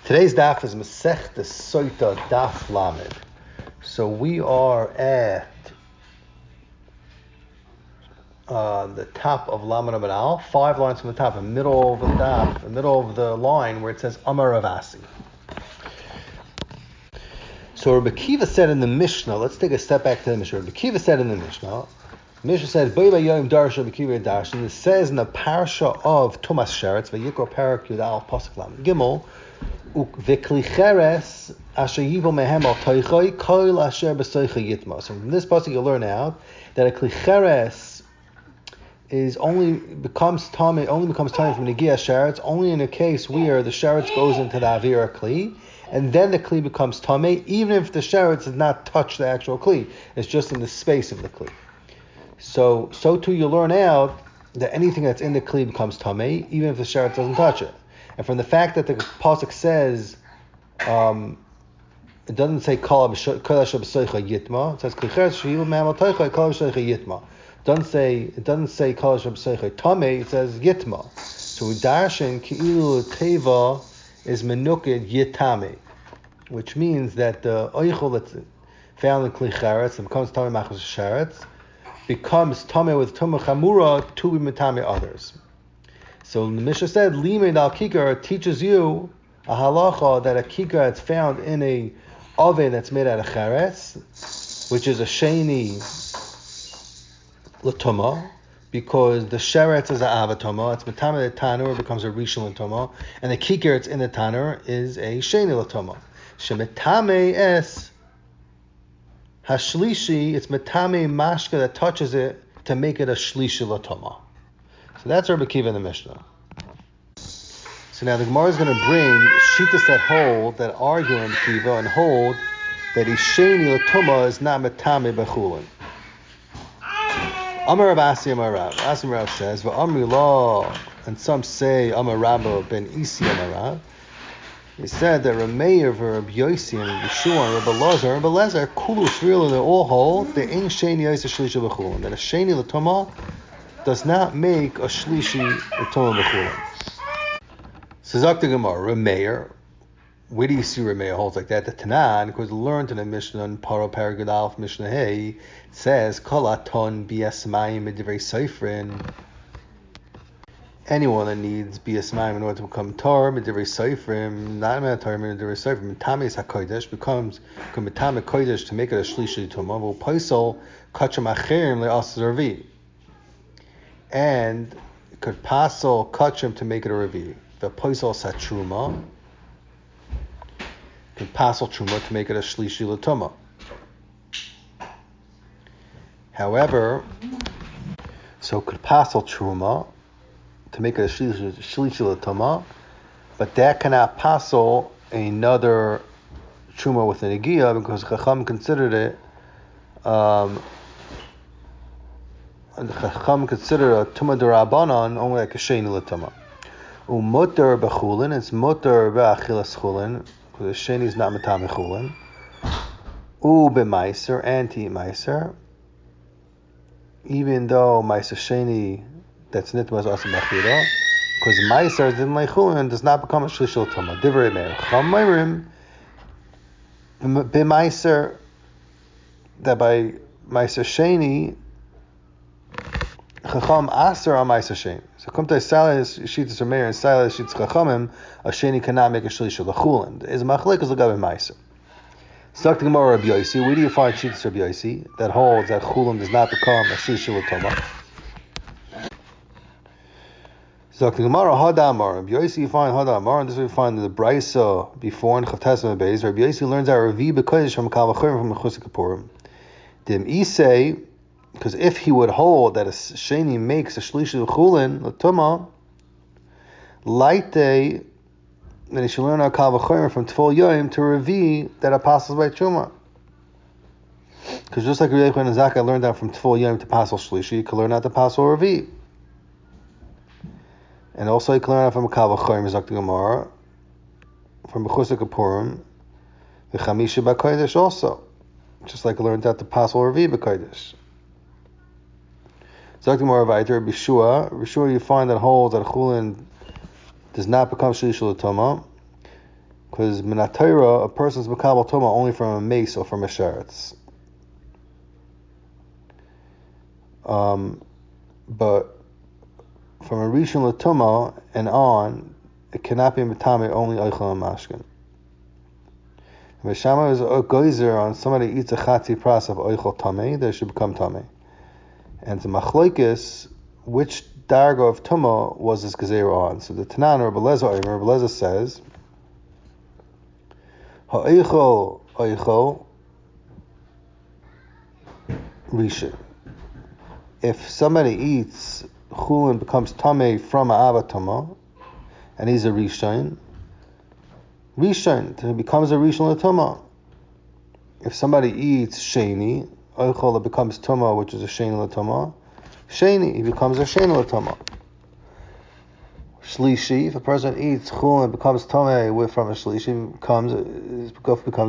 Today's daf is Masechta Sota Daf Lamed. So we are at the top of Lamed Amud Aleph, 5 lines from the top, in the middle of the daf, the middle of the line where it says Amar Ravasi. So Rabbi Kiva said in the Mishnah, let's take a step back to the Mishnah. Rabbi Kiva said in the Mishnah says, Boi Yom Darsh Rabbi Kiva Darsh, and it says in the parsha of Tumas Sheretz, Vayikra Parak Yud Aleph Pasuk Lamed Gimel, V'kli cheres asher yivo mehem al toichoi kol asher b'soicha yitma. So from this pasuk you'll learn out that a kli cheres only becomes tamei from the negia sheretz only in a case where the sheretz goes into the avira kli, and then the kli becomes tamei even if the sheretz does not touch the actual kli. It's just in the space of the kli. So too you'll learn out that anything that's in the kli becomes tamei even if the sheretz doesn't touch it. And from the fact that the pasuk says, it doesn't say kol asher b'soicha yitma. It says klicheres shehilu me'amal toicha kol asher b'soicha yitma. It doesn't say kol asher b'soicha tamei. It says yitma. So we darshan ki'ilu teva is menuked yitame, which means that the oichel that's found in klicheres and becomes tamei machos sheretz becomes tamei with tumah chamura to be metame others. So the Mishnah said, Limed al kikar teaches you a halacha that a kikar that's found in a oven that's made out of cheres, which is a sheni l'tuma, because the sheretz is a avatoma, it's metame the tanur, becomes a rishon l'tuma, and the kikar it's in the tanur is a sheni l'tuma. Shemetame es hashlishi, it's metame mashka that touches it to make it a shlishi l'tuma. So that's Rabbi Kiva in the Mishnah. So now the Gemara is going to bring shittas that argue Rabbi Kiva and hold that Isheni Latuma is not metame bechulin. Amar Rav Asi Amar Rav. Asi Rav says, V'amri law, and some say Amar Rabba ben Isi Amar Rav. He said that Rameir Rabbi Yosi and Yeshua and Rabbi Lazar and Rabbi Lezer Kulu Shriel, they all hold that Ein Sheni Yosef Shlisha bechulin, that a Sheni Latuma does not make a shlishi l'toma b'chulim. So Zakta Gemara, Rameir, where do you see Rameir holds like that? The Tanan, because learned in the Mishnah in Paro Paragud Aleph Mishnah Hey, it says Kol aton bias mayim medivrei seifrin. Anyone that needs bias mayim in order to become tar medivrei seifrim, not tar medivrei seifrim, tamis hakodesh becomes mitame kodesh to make it a shlishi l'toma. V'u paisol kacham acherim le'asarvi. And could pasol kachim to make it a revi. The paisal satruma could pasol truma to make it a shlishi l'tuma. However, so could pasol truma to make it a shlishi l'tuma, but that cannot pasol another truma with an negia because Chacham considered it. And the Chacham consider a Tumah D'Rabbanan only like a Sheni L'Tumah. Mutar b'chulin, it's mutar b'achilas chulin, because the Sheni is not metame chulin. B'maiser, and to eat maiser, even though maiser Sheni that's nitma is also b'achira, because maiser didn't like chulin does not become a shlish l'tumah. Divrei meir chamairim b'maiser, that by maiser Sheni Chacham aser on ma'aser sheni. So come to Salas Shittas Rameir and Salas Shittas Chachamim, a sheni cannot make a shlish l'chulin. Is a machlekes l'gabe ma'aser. Stuck to Gemara Rabbi Yosi. Where do you find Shittas Rabbi Yosi that holds that chulin does not become a shlish l'toma? Stuck to Gemara Hadamar Rabbi Yosi. You find Hadamar, and this we find in the Brisa before in Chavtas Beis. Rabbi Yosi learns out Ravi b'kodesh from Kal Vachorim from Mechusik Kapurim. Dim Isay. Because if he would hold that a sheni makes a shlishi l'chulin l'tuma, laite, then he should learn our kal v'chomer from tfol yoyim to revi that apostles by truma. Because just like Rabbi Yochanan and Zakkai learned that from tfol yoyim to pasal shlishi, you can learn that to pasal revi. And also you can learn that from a kal v'chomer zakti gemara, from b'chusik kapurim, the chamisha b'kodesh also, just like I learned that to pasal revi b'kodesh. Zakti Mor Vaiter Bishua, you find that holds that chulin does not become shlish l'toma. Because minatayra, a person's makabel tuma only from a mace or from a sheretz. But from a rishon l'tuma and on, it cannot be mitame only oichel and mashkin. V'shama is a geyser on somebody eats a chatzi pras of oichel tamei, they should become tamei. And the machlokes, which darga of tuma was this gezer on? So the Tanan Rebbe Lezer says, ha'oichel oichel rishon. If somebody eats chulin becomes tamei from a avatama, and he's a rishon, he becomes a rishon l'tama. If somebody eats sheni, oichel becomes tuma, which is a sheni l'tama. Sheni, he becomes a sheni l'tama. Shlishi, if a person eats chulin becomes tamei from a shlishi, becomes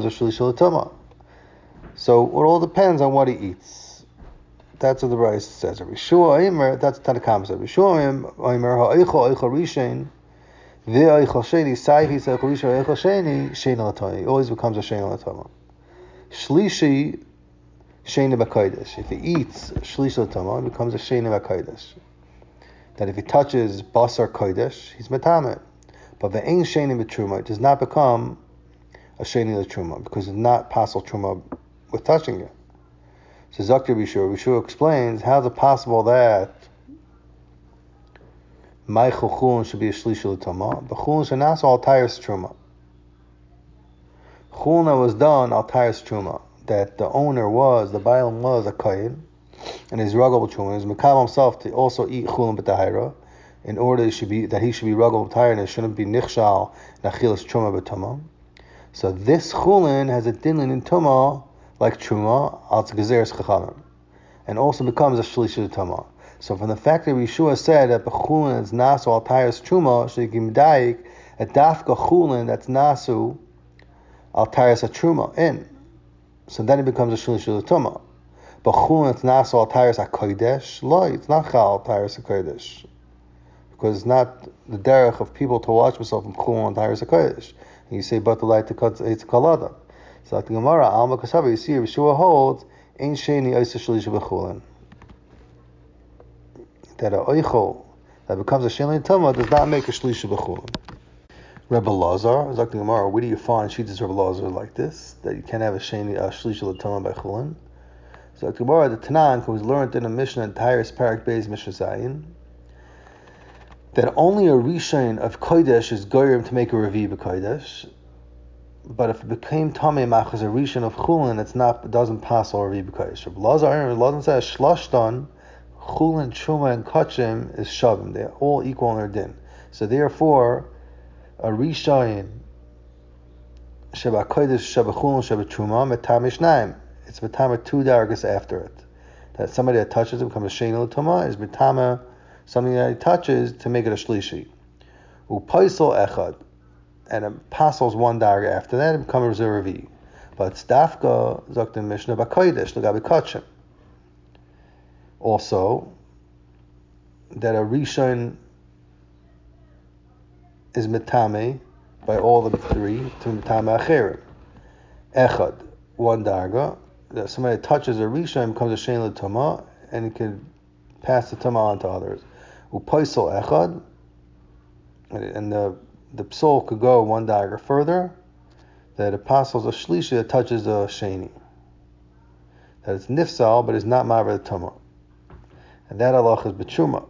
a shlishi l'tama. So it all depends on what he eats. That's what the Brayos says. Rishua Aimer, that's the Tanakh says. Rishua Aimer, ha'oichel rishon, ve'oichel sheni, saifi seichel rishon, oichel sheni, sheni l'tama. He always becomes a sheni l'tama. Shlishi, sheni b'kodesh. If he eats shlishi l'tama, he becomes a sheni b'kodesh. That if he touches basar kodesh, he's metamet. But ve'ein sheni b'truma, it does not become a sheni l'truma, because it's not passel truma with touching it. So Zakir Bishur explains, how is it possible that Meichel Chulin should be a Shlishi L'Tama, but Chulin should not all Tyrus Truma. Chulin that was done al Tyrus Truma, that the owner was, the Bailam was a Kayin, and his Ruggle Truma, his Mekam himself to also eat Chulin B'Tahira, in order that he should be Ruggle B'Tahira, and it shouldn't be Nichshal Nachilas Truma B'Tama. So this Chulin has a Dinlin in Tuma, like Truma, al Gezeres Chachamim, and also becomes a Shlishi Tama. So from the fact that Yeshua said that Bechulin is Nasu al Tayas Truma, Shigim Daik, a Dafka Chulin that's Nasu al Tayas Truma in. So then it becomes a Shlishi Tama. Bechulin it's Nasu al Tayas HaKodesh, Loi, it's not Chal al Tayas HaKodesh. Because it's not the derech of people to watch themselves from Chulin al Tayas HaKodesh. And you say, but the light to cut it's Kalada. So like the Gemara, Alma Kasavi, you see, Yeshua holds, Ein Sheni Oisa Shlishi B'Chulin. That a oichel that becomes a sheni tama does not make a shlishi b'chulin. Rebbe Lazar, like the Gemara, where do you find sheets Rebbe Lazar like this, that you can't have a shlishi l'tama by chulin? So like the Gemara, the Tanan, who was learned in a Mishnah in Tyrus Parak Beis Mishnah Zayin, that only a rishon of kodesh is goyim to make a revi b'kodesh. But if it became tamei machas a rishon of chulin, it doesn't pass all revi b'kodesh. Rebbe Lazar says shloshtan. Chulin, Truma, and Kachim is Shavim. They're all equal in their din. So therefore, a Rishayin, Sheba Kodesh, Sheba Chulin, Sheba Truma, Metam Ishnaim. It's Metama 2 dargas after it. That somebody that touches it becomes a Sheni L'Tuma, is Metama something that he touches to make it a Shlishi. Upaisel Echad. And it passes 1 darga after that, it becomes a Revi. But Stafka, Zoktim Mishnah, Bakodesh, Lagabi Kachim. Also, that a rishon is metame by all the 3 to metame acherim. Echad, 1 darga. That somebody touches a rishon becomes a shein l'tama, and it can pass the tama on to others. Upaisel echad, and the psol could go 1 darga further. That it passes a shlishi that touches the sheni. That it's nifsal, but it's not maver the tama. And that halach is b'truma.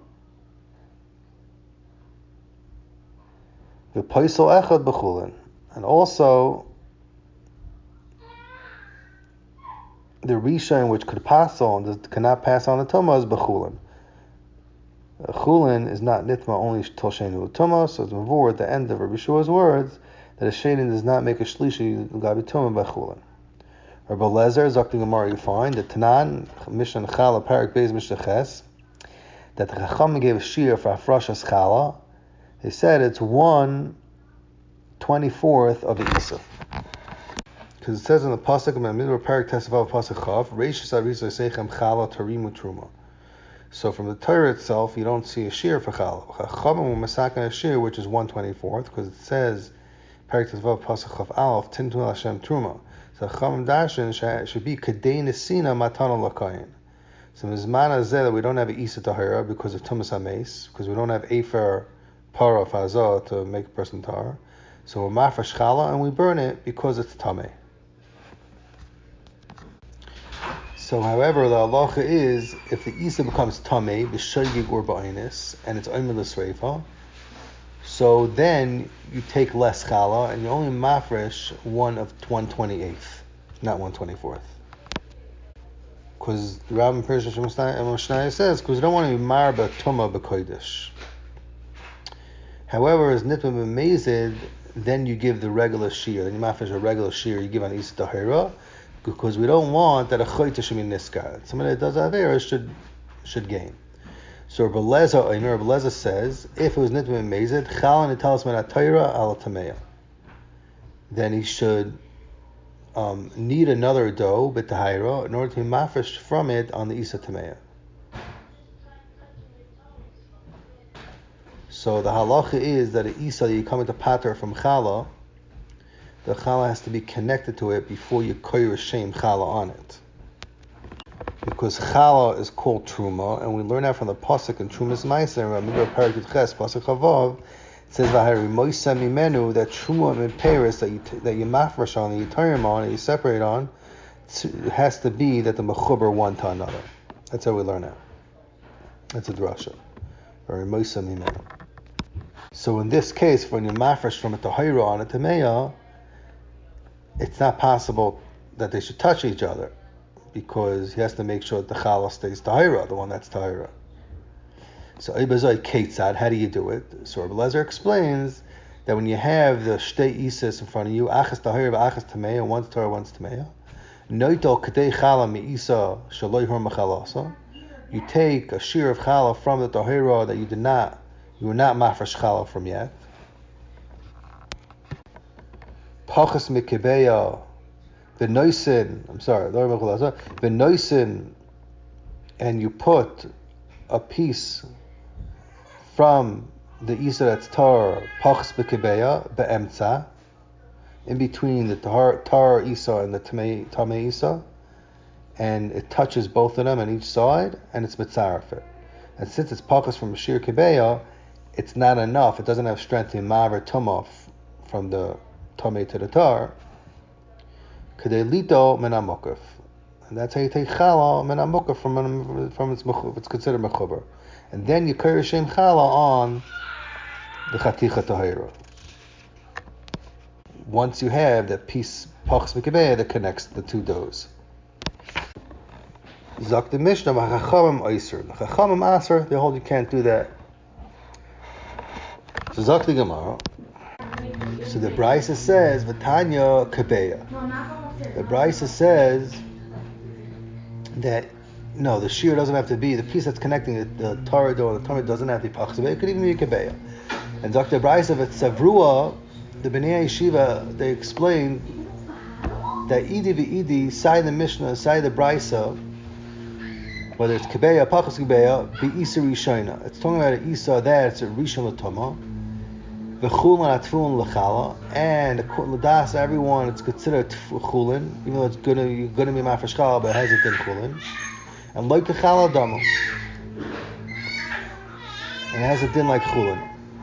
V'paisel echad b'chulin. And also, the rishon which could pass on, cannot pass on the tuma, is b'chulin. Chulin is not nitma only till sheni l'tuma, so it's mavur at the end of Rabbi Shua's words, that a sheni does not make a shlishi l'gabi tuma b'chulin. Rabbi Lezer, Zakti Gemara, you find that Tanan, Mishnah Chala, Parak Beis Mishnah Ches, that the Chacham gave a shir for Afrashas Chala. They said it's 1/24 of the Isuf. Because it says in the Pasuk, Midbar Parak Tesav Pasuk Chav, Reishis Arizah Seichem Chala Tarimu Truma. So from the Torah itself, you don't see a shir for Chala. Chacham will masakin a shir, which is 1/24, because it says, Perik Tezvav Pasuk Chav Aleph, Tintun Hashem Truma. So Chachamim Darshan should be Kadei Nesina Matana Lakayin. So Mizmana Zeh that we don't have Isa Tahira because of Tumas HaMeis, because we don't have Efer Para Fazah to make a person Tahir. So we're Mafresh Chala and we burn it because it's Tameh. So however, the halacha is, if the Isa becomes Tameh, B'Shoigig or Ba'ainis, and it's Omer L'Sreifa, so then you take less Chala and you only Mafresh 1/128th, not 1/24th. Because the Rav in Persia Mishnah says, because you don't want to be marba tuma b'kodesh. However, as nitma b'mezid, then you give the regular shear. Then you mafresh a regular shear. You give an isa tahira, because we don't want that a choyte should be niskar. Somebody that does avera should gain. So Rabbi Leza says, if it was nitma b'mezid, chal and italas men atayra al tameya, then he should need another dough b'tahira in order to be mafresh from it on the isa tameya. So the halacha is that an isa that you come into pater from chala, the chala has to be connected to it before you koyer shem chala on it, because chala is called truma, and we learn that from the pasuk in Trumas Meiser, Midbar Parak Ches pasuk Chavav. It says v'hari moisem imenu, that truma and paris that you mafresh on, that you turn on, that you separate on, it has to be that the mechuber one to another. That's how we learn that. That's a drasha. V'hari moisem imenu. So in this case, when you mafresh from a tahira on a tameya, it's not possible that they should touch each other, because he has to make sure that the challah stays tahira, the one that's tahira. So Ibazai Ketzad, how do you do it? So Rabbi Lezer explains that when you have the shtei isas in front of you, achas tahira v'achas tameya, one's tahira, one's tameya, noitol kadei chala mi isa shaloi hor machalasa, you take a shear of chala from the tahira that you were not mafresh chala from yet. Pachas mikebeya v'noisin, and you put a piece from the isa that's tar, pachas mikebeya be'emtza, in between the tar isa and the tamei isa, and it touches both of them on each side, and it's mitzarefet. And since it's pachas from Bashir Kibeya, it's not enough. It doesn't have strength to maver tumah from the tamei to the tar. Kedelito min hamokaf, and that's how you take chala min hamokaf from it's considered mechuber, and then you carry shem chala on the chaticha tahira. Once you have that piece pachas mekibeh that connects the two doughs. Zak the Mishnah, Chachamim Oiser. The Chachamim Aser, they hold you can't do that. So Zak the Gemara. So the Brisa says, V'tanya Kabeya. The Brisa says that, no, the shear doesn't have to be, the piece that's connecting the Torah dough and the Torah doesn't have to be Pachas, it could even be Kabeya. And Dr. Brisa, V'tzavrua, the Bnei Yeshiva, they explain that Idi v'Idi, side the Mishnah, side the Brisa, whether it's Kabeya, Pachas Kabeya, be Isa Rishona. It's talking about an Isa there, it's a Rishon L'Toma, V'chulin Atfulin L'Chala, and L'das everyone, it's considered Chulin, even though it's going to be Mafresh Chala, but it has a din Chulin. And like the Chala Damo. And it has a din like Chulin,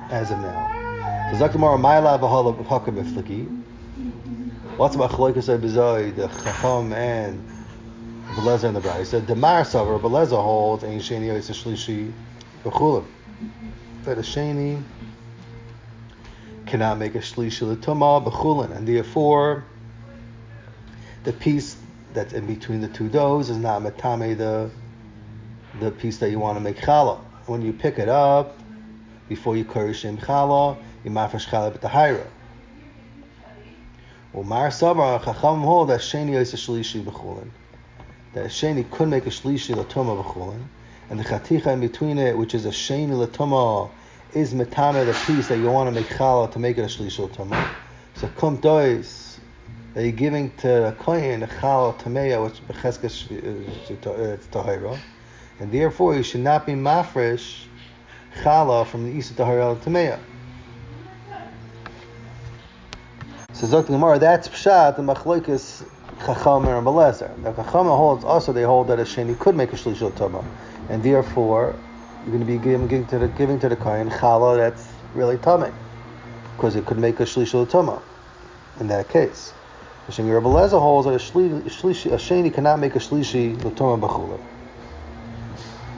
as of now. So Zaktamara Maila V'Hala V'Haka B'Fliki. What's about Chaloikas Bezoi, the Chacham and Belezer and the Brisa? The Mar Savar, Belezer holds Ein Sheni Yosef Shlishi B'Chulim. That a Sheni cannot make a Shlishi L'Tumah B'Chulin, and therefore the piece that's in between the two doughs is not Metame, the piece that you want to make Chala. When you pick it up, before you Kurishim Chala, you Mafresh Chala B'Tahira. Well, Mar Savar, Chacham hold that Sheni Yosef Shlishi B'Chulin. That Sheni could make a Shlishi L'Tumah B'Chulin, and the Chaticha in between it, which is a Sheni L'Tumah, is Metame, the piece that you want to make Chala to make it a Shlishi L'Tumah. So Kum Dois, that you're giving to a Kohen a Chala Tameya, which B'Cheskes it's Tahira, and therefore you should not be Mafresh Chala from the Isa Tahira Tameya. So Zok the Gemara, that's pshat the machlokes Chacham and Belezer. The Chacham holds also they hold that a sheni could make a shlish l'tuma, and therefore you're going to be giving to the kohen challah that's really tummy, because it could make a shlish l'tuma. In that case, the Sheni Belezer holds that a sheni cannot make a shlishi l'tuma b'chula.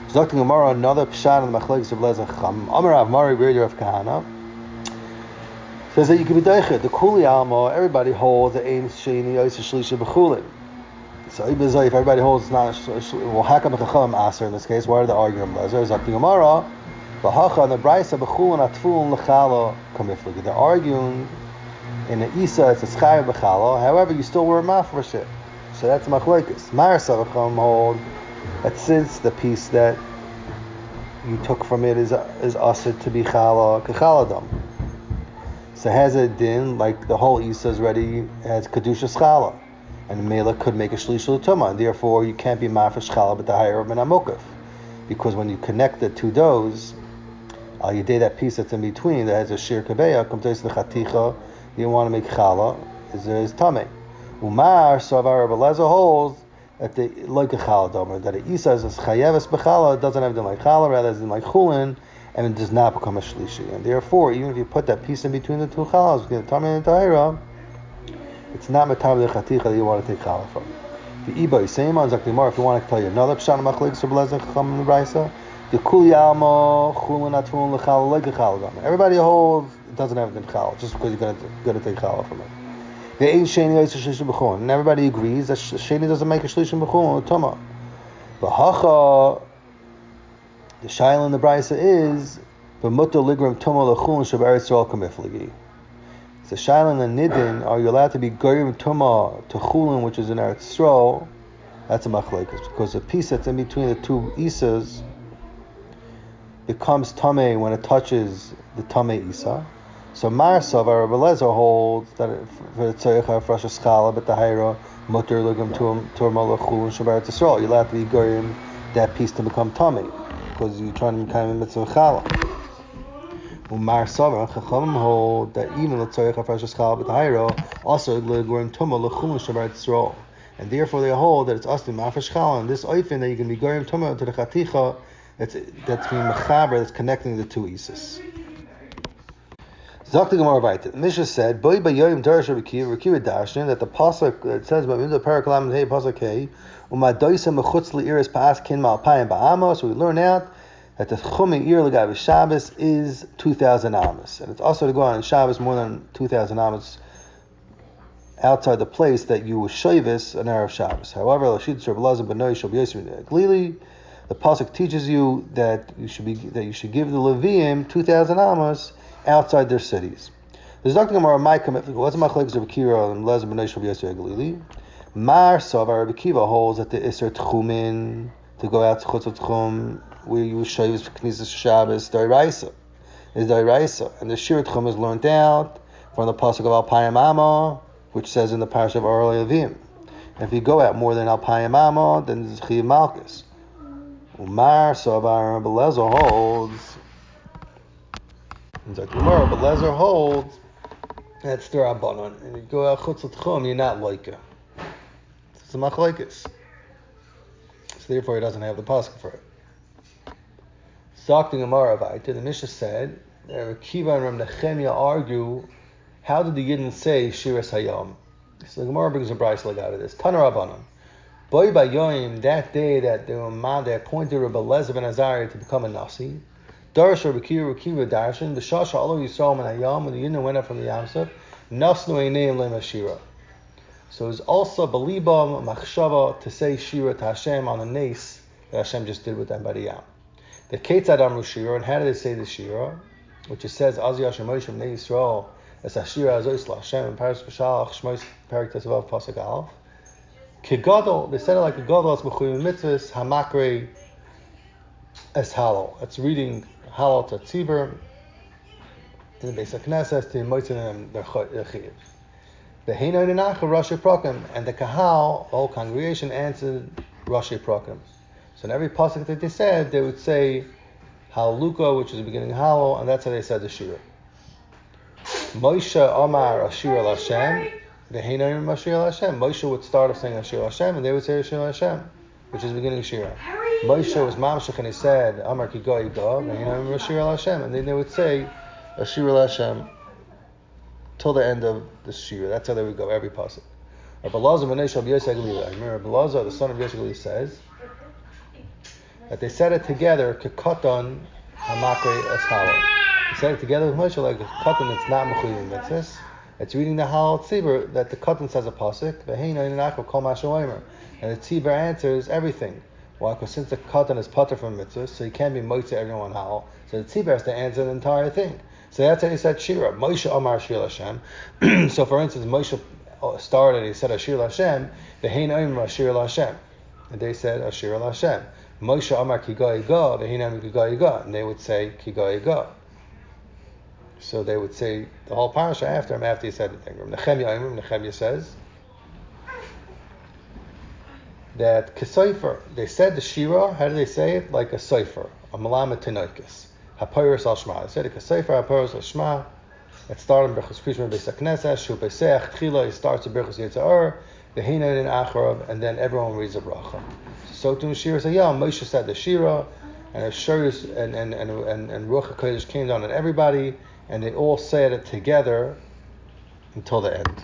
Zok the Gemara, another pshat in the machlokes of Belezer Chacham. Amar Rav Mari Ber Rav Kahana says that you can be doichet. The kuli alma, everybody holds the ein sheni ois shlishi b'chulin. So if everybody holds it's not, well, hakam chacham aser in this case. Why are they arguing? Lezer Zok the Gemara, v'hacha and the braysa b'chulin atfulin lechala kamifligi. They're arguing in the isa it's a schayah b'chala. However, you still wear a mafresh it. So that's machlokes. Mar Savacham hold that since the piece that you took from it is aser to be chala kechaladam. So has a din like the whole isa is ready as kedusha schala, and mela could make a shlish l'tuma, and therefore you can't be mafresh schala but the higher of minamokif, because when you connect the two doughs, you did that piece that's in between that has a shir kaveya comes to the chaticha. You want to make chala is tame. Umar savar Belezer holds that the like a chala domer that the isa is chayeves b'chala, it doesn't have din like chala, rather it's din like chulin, and it does not become a shlishi. And therefore, even if you put that piece in between the two chalas, the tamei and tahira, it's not metam the chaticha that you want to take chala from. The iba same on Zaktimar. If you want to tell you another pshat machlokes of Belezer Chacham in the braysa, the kuli alma chulin atfulin lechala like a chala. Everybody holds it doesn't have the chala just because you're going to take chala from it. The ein sheni ois shlishi b'chulin, and everybody agrees that sheni doesn't make a shlishi b'chulin l'tuma. V'hacha. The shaila in the braysa is b'mutter ligram tuma lechulin shabaretz Yisrael kamifligi. The shaila in the nidin, are you allowed to be goyim tuma to chulin, which is in Eretz Yisrael? That's a machlokes, because the piece that's in between the two isas becomes tamei when it touches the tamei isa. So Mar Savar Belezer holds that for the tzeicha fresh schala but the hayra mutter ligram tuma lechulin shabaretz Yisrael. You're allowed to be goyim that piece to become tamei, because you're trying to be kind of mitzvah chala. Umar Savar Chacham hold that even the tzorich of fresh chala but the hayro also legurim tuma lechulin shabaretz Yisrael, and therefore they hold that it's also mafresh chala, and this oifen that you can be goyim tuma to the chaticha that's being mechaber, that's connecting the two isis. Zok the Gemara Vayta. The Mishnah said, "Boy bayoyim darsha v'kiva darshan," that the pasuk that says about the parakalam hey pasuk hey umadoisa mechutz leiris paas kin malpayim ba'amos. So we learn out that the chumei ir l'gav Shabbos is 2,000 amos, and it's also to go on Shabbos more than 2,000 amos outside the place that you will shavis an erev Shabbos. However, l'shid shabbalazim b'noi shal b'yosem glili. The pasuk teaches you that you should give the Leviim 2,000 amos outside their cities. There's Dr. Gemara Maikim. What's machlokes of Kira and Lezer b'nei shal b'yosem glili? Mar Savar Rabbi Kiva holds that the Isser Tchumin to go out to Chutz Tchum where you shavis for Knesset Shabbos Dairaisa is Dairaisa, and the Shir Tchum is learned out from the pasuk of Alpayim Amma, which says in the parasha of Arli Avim. And if you go out more than Alpayim Amma, then it's Chiyav Malchus. Umar Savar Belezer holds. Belezer holds that's the Rabbanon, and you go out Chutz Tchum, you're not like it. It's a machlokes. So therefore he doesn't have the pasuk for it. Zok the Gemara Vayta, the Mishnah said, Rav Kiva and Rav Nechemia argue, how did the Yidden say Shiras Hayom? So the Gemara brings a brayso like out of this. Tana Rabbanon. Boy Bayoim, that day that they appointed Rabbi Eliezer ben Azariah to become a Nasi, Darash Rabbi Kiva Darshan, the Shasha Alo Yisrael ben Hayom, when the Yidden went up from the Yamsuf, Nasnu Eineim Leim Ashira. So it's also Balibam Machshava to say Shira to Hashem on the Nes that Hashem just did with them by the Yam. The Ketzad Amru Shira, and how did they say the Shira? Which it says, Az Yashem Moshe Bnei Yisrael, as Ashira Azois La Hashem, and Paris B'Shalach, Shmois Perik Tesavav Pasuk Aleph. Kegadol, they said it like a Gadol, as B'chuyim Mitzvahs, Hamakre Es Halal. That's reading Halal to Tzibur, in the base of Knesset, to Moitzin their Chiv. The Heinoy Nenach of Rashi Prokim, and the Kahal, the whole congregation, answered Rashi Prokim. So in every pasuk that they said, they would say Halaluka, which is the beginning of Halal, and that's how they said the Shira. Moshe Amar Ashir al Hashem, Ve'heinoim Ashir al Hashem. Moshe would start off saying Ashir al Hashem, and they would say Ashir al Hashem, which is the beginning of Shira. Moshe was Mamshech, and he said Amar Ki Go Yigo, Ve'heinoim Ashir al Hashem, and then they would say Ashir al Hashem till the end of the Shira. That's how they would go every pasuk. Rabbi Elazar ben Yosef Yosef Galili. I remember Rabbi Elazar, the son of Yosef Galili, says that they said it together, Kekatan Hamakre Eshala. They said it together with Moshe like a katan that's not mechuyev mitzvahs. It's reading the Halal Tzibur that the katan says a pasuk, and the Tzibur answers everything. Why? Because since the katan is pater from mitzvahs, so he can't be moitze everyone Halal. So the Tzibur has to answer the entire thing. So that's how he said Shira. Moshe Amar Shir Hashem. So for instance, Moshe started, he said Ashir Hashem, Ve'hein Omer Ashir Hashem. And they said Ashir Hashem. Moshe Amar Ki Go Yigo, Ve'hein Omer Ki Go Yigo. And they would say Ki Go Yigo. So they would say the whole parasha after him, after he said the thing. Nechemya says that Kesayfer, they said the Shira, how do they say it? Like a Seifer, a Malamet Tenoikis. Hapoyros al Shema. They said a Kesayfer, Hapoyros al Shema. It started in Berchus Krishma Beis HaKnesses, Shu Pesach, Tchila, it starts in Berchus Yitzhar, Ve'heinoin in Acharav, and then everyone reads a bracha. So to Shira say, yeah, Moshe said the Shira, and Ashurius and Ruach HaKodesh came down on everybody, and they all said it together until the end.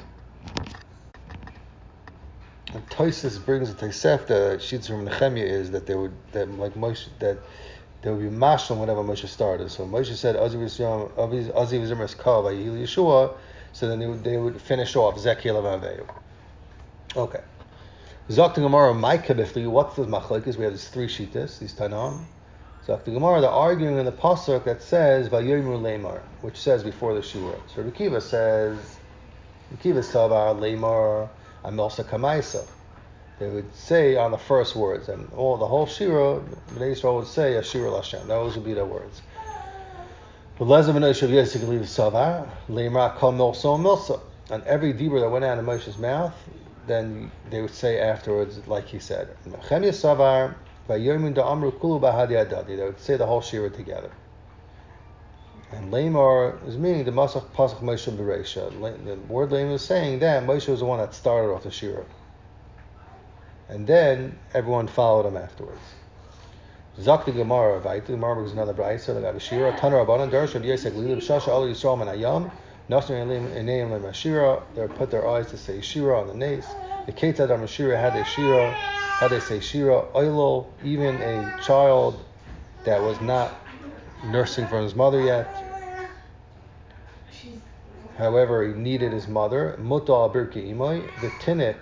And Tosis brings a Tosef, the Shitz from Nehemiah is that they would be mashal whenever Moshe started. So Moshe said Azi v'zimras kal v'yihil Yeshua, so then they would finish off Zekiel Avaveyu. Okay. Zok the Gemara, Maika b'fli, what's the machlokes? We have these three shittas, these Tanam. Zok the Gemara, they're arguing in the pasuk that says Vayoymu Lemar, which says before the Shura. So Rabbi Kiva says, Rabbi Kiva Savar Lemar Amelsa Kamaisa. They would say on the first words, and the whole Shira, Bnei Yisrael would say Ashir Hashem. Those would be their words. But Lezer ben Yosef Yosef Galili Savar Lemar Kal Milsa Milsa. And every dibur that went out of Moshe's mouth, then they would say afterwards, like he said, Nechemya Savar. They would say the whole Shira together. And Lamar is meaning the Masach Pasach Moshe Bereisha. The word Lamar is saying that Moshe was the one that started off the Shira. And then everyone followed him afterwards. Zakti Gemara, Vaitu, Gemara was another Braisa, they got a Shira, Tanar Abanan, Darshan, Yesek, Lilib, Shasha, Al Yisrael, Manayam, Nasr, Eneim, Lema Shira, they would put their eyes to say Shira on the nace. The Ketad Amashira had a Shira. How they say Shira, Oilo, even a child that was not nursing from his mother yet. However, he needed his mother. Muta Birki Imai, the Tinnik,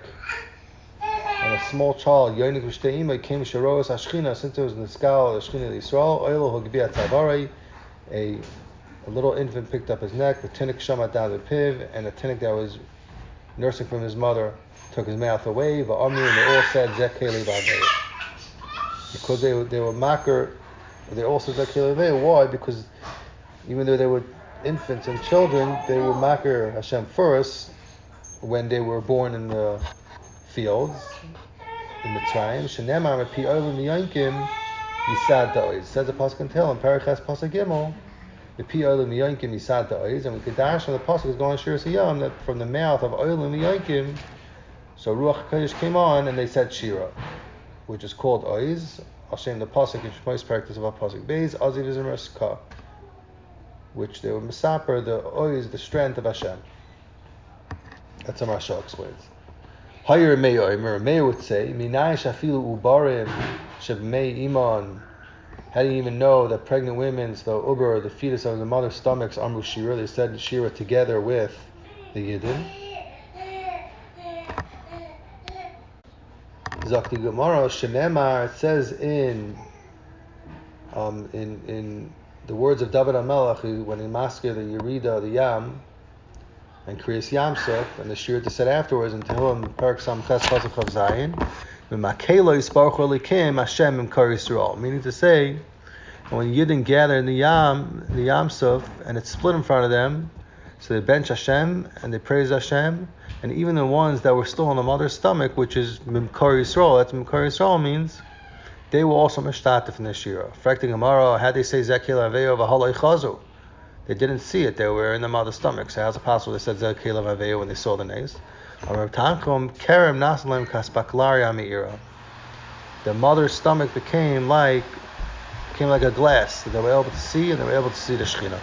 and a small child, Yonik Vishte Imai, came Sharoas Ashchina, since it was in the Skal, Ashchina Yisrael, Oilo Hogbiat Tavari, a little infant picked up his neck, the Tinnik Shamat down the Piv, and a Tinnik that was nursing from his mother took his mouth away, and they all said Zekeli Vavei. Because they were makar, they all said Zekeli Vavei. Why? Because even though they were infants and children, they were makar Hashem first when they were born in the fields in Mitzrayim. Shenemar Pi Olim Yankim Yisad Da'oz. Says the pasuk in Tehillim, Parakhas pasuk Gimel. The Pi Olim Yankim Yisad Da'oz, and we could dash on the pasuk is going Shir Siyam that from the mouth of Olim Yankim. So Ruach HaKodesh came on and they said Shira, which is called Oiz. Hashem the pasuk in Shmois practice of a pasuk Beis Aziv Zimras Ka, which they were misaper the Oiz, the strength of Hashem. That's how Rasha explains. Higher Meir would say Minai Shafilu Ubarim Shavmei Iman. How do you even know that pregnant women's the uber, the fetus of the mother's stomachs, Amru Shira? They said Shira together with the Yidden. Zakti Gemara Shenemar, it says in the words of David HaMelech when he masked the Yerida, the Yam, and Kriyas Yamsuf, and the Shir to said afterwards in Tehillim Perak Sam Ches Pasuk Chav Zayin, V'makelo Yisbaruch Elikim Hashem Imkar Yisrael, meaning to say, when Yidden gather in the Yamsuf and it's split in front of them, so they bench Hashem and they praise Hashem. And even the ones that were still in the mother's stomach, which is Mimkar Yisrael, that's Mimkar Yisrael means, they were also mishtatif in the Shira. Frekting Gemara, how they say Zekiel Aveyo v'haloi chazu. they didn't see it. They were in the mother's stomach. So how's it possible? They said Zeh Kelev Aveyu when they saw the nays. The mother's stomach became like a glass. So they were able to see, and they were able to see the Shekhinah.